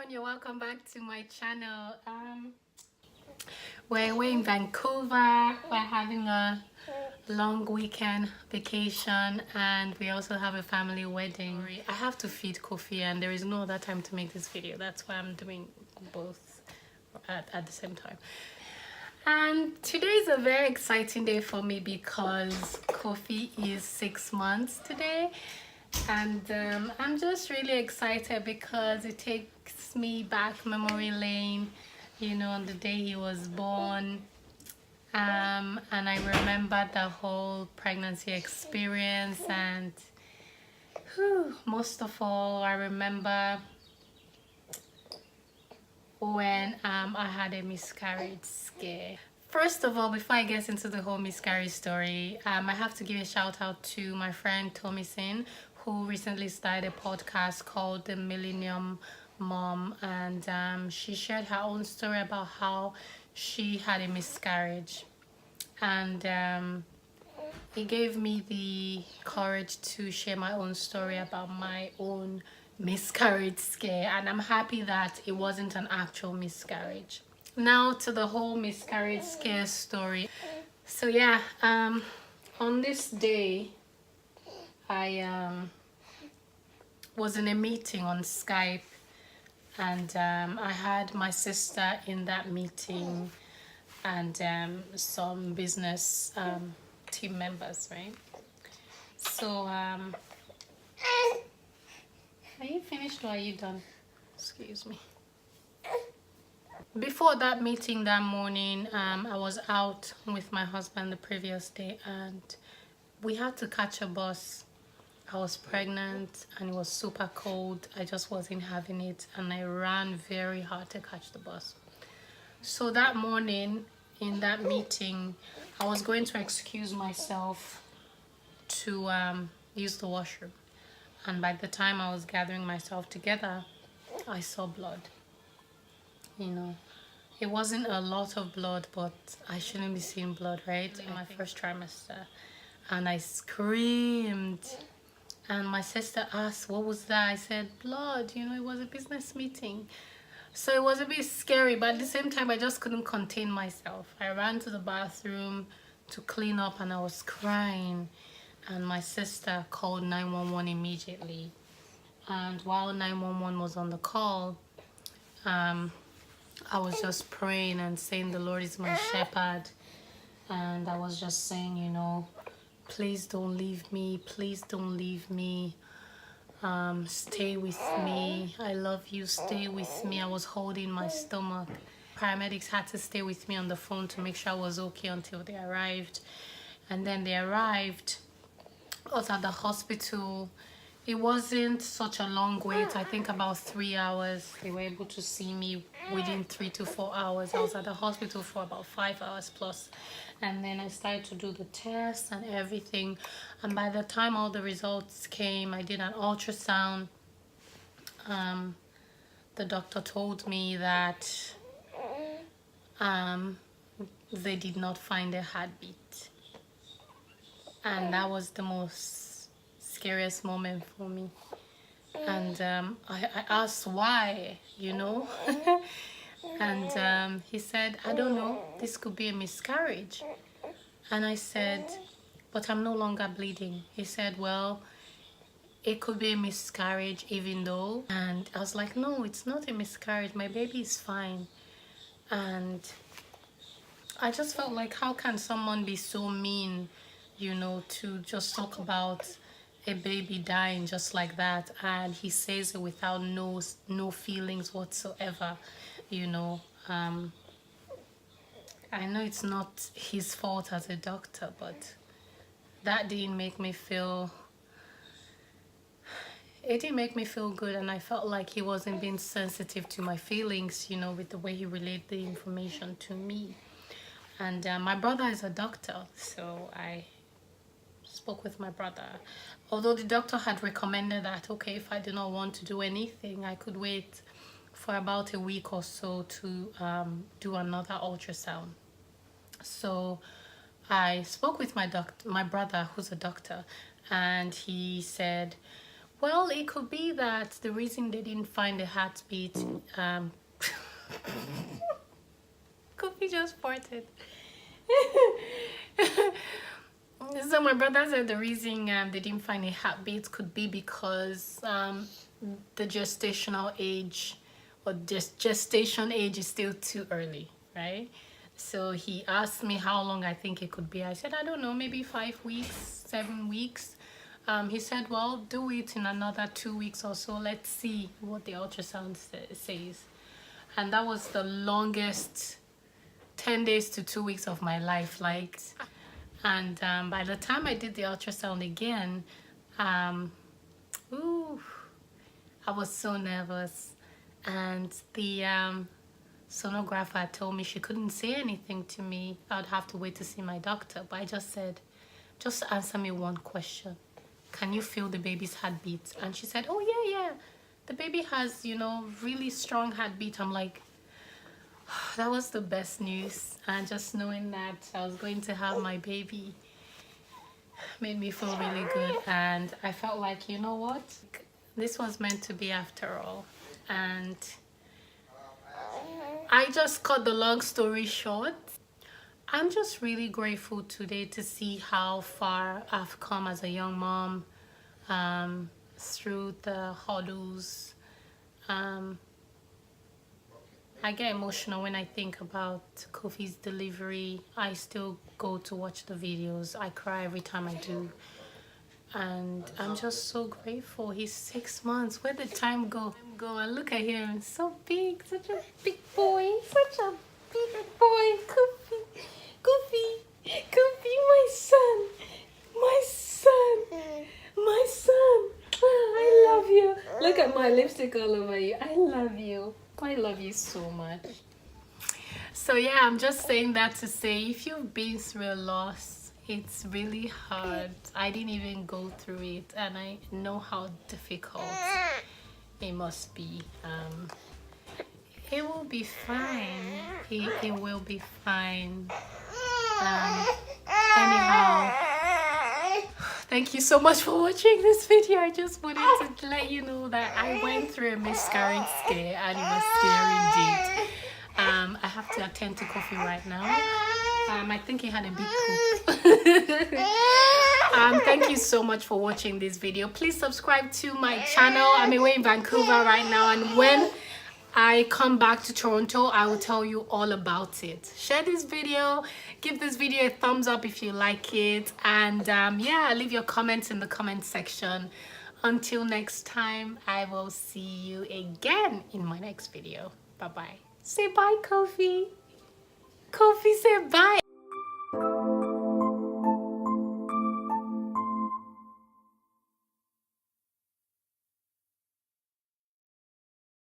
everyone, you're welcome back to my channel. We're in Vancouver. We're having a long weekend vacation, and we also have a family wedding. I have to feed Kofi, and there is no other time to make this video. That's why I'm doing both at the same time. And today is a very exciting day for me because Kofi is 6 months today. And I'm just really excited because it takes me back memory lane, you know, on the day he was born. And I remember the whole pregnancy experience, and most of all, I remember when I had a miscarriage scare. First of all, before I get into the whole miscarriage story, I have to give a shout out to my friend Tomisin, who recently started a podcast called The Millennium Mom, and she shared her own story about how she had a miscarriage, and it gave me the courage to share my own story about my own miscarriage scare, and I'm happy that it wasn't an actual miscarriage. Now to the whole miscarriage scare story. So yeah, on this day I was in a meeting on Skype, and I had my sister in that meeting and some business team members, right? So are you finished or are you done? Excuse me. Before that meeting that morning, I was out with my husband the previous day, and we had to catch a bus. I was pregnant and it was super cold. I just wasn't having it, and I ran very hard to catch the bus. So that morning in that meeting, I was going to excuse myself to use the washroom, and by the time I was gathering myself together, I saw blood. You know, it wasn't a lot of blood, but I shouldn't be seeing blood, right? In my first trimester. And I screamed. And my sister asked, what was that? I said, blood. You know, it was a business meeting. So it was a bit scary, but at the same time, I just couldn't contain myself. I ran to the bathroom to clean up, and I was crying. And my sister called 911 immediately. And while 911 was on the call, I was just praying and saying, the Lord is my shepherd. And I was just saying, you know, please don't leave me. Please don't leave me. Stay with me. I love you. Stay with me. I was holding my stomach. Paramedics had to stay with me on the phone to make sure I was okay until they arrived. And then they arrived. I was at the hospital. It wasn't such a long wait. I think about 3 hours. They were able to see me within 3 to 4 hours. I was at the hospital for about 5 hours plus. And then I started to do the tests and everything. And by the time all the results came, I did an ultrasound. The doctor told me that they did not find a heartbeat. And that was the most scariest moment for me. And I asked why, you know. And he said, I don't know, this could be a miscarriage. And I said, but I'm no longer bleeding. He said, well, it could be a miscarriage even though. And I was like, no, it's not a miscarriage, my baby is fine. And I just felt like, how can someone be so mean, you know, to just talk about a baby dying just like that, and he says it without no feelings whatsoever, you know. I know it's not his fault as a doctor, but that didn't make me feel, it didn't make me feel good, and I felt like he wasn't being sensitive to my feelings, you know, with the way he relayed the information to me. And my brother is a doctor, so I spoke with my brother. Although the doctor had recommended that, okay, if I do not want to do anything, I could wait for about a week or so to do another ultrasound. So I spoke with my brother, who's a doctor, and he said, Well, it could be that the reason they didn't find the heartbeat, Kofi just farted. So my brother said the reason they didn't find a heartbeat could be because the gestational age or just gestation age is still too early, right? So he asked me how long I think it could be. I said, I don't know, maybe 5 weeks, 7 weeks. He said, well, do it in another 2 weeks or so. Let's see what the ultrasound says. And that was the longest 10 days to 2 weeks of my life. Like, and by the time I did the ultrasound again, ooh, I was so nervous. And the sonographer told me she couldn't say anything to me. I'd have to wait to see my doctor. But I just said, just answer me one question. Can you feel the baby's heartbeat? And she said, oh yeah, the baby has, you know, really strong heartbeat. I'm like, that was the best news. And just knowing that I was going to have my baby made me feel really good. And I felt like, you know what, this was meant to be after all. And I just cut the long story short. I'm just really grateful today to see how far I've come as a young mom, through the hurdles. I get emotional when I think about Kofi's delivery. I still go to watch the videos. I cry every time I do. And I'm just so grateful. He's 6 months. Where did time go? And look at him. So big. Such a big boy. Such a big boy. Kofi. Kofi. Kofi, my son. My son. My son. Oh, I love you. Look at my lipstick all over you. I love you. I love you so much. So yeah, I'm just saying that to say, if you've been through a loss, it's really hard. I didn't even go through it, and I know how difficult it must be. It will be fine. It will be fine. Anyhow, thank you so much for watching this video. I just wanted to let you know that I went through a miscarriage scare, and it was scary indeed. I have to attend to Kofi right now. I think he had a big poop. Thank you so much for watching this video. Please subscribe to my channel. I'm away in Vancouver right now, and when I come back to Toronto, I will tell you all about it. Share this video, give this video a thumbs up if you like it, and yeah, leave your comments in the comment section. Until next time, I will see you again in my next video. Bye bye. Say bye, Kofi. Kofi, say bye.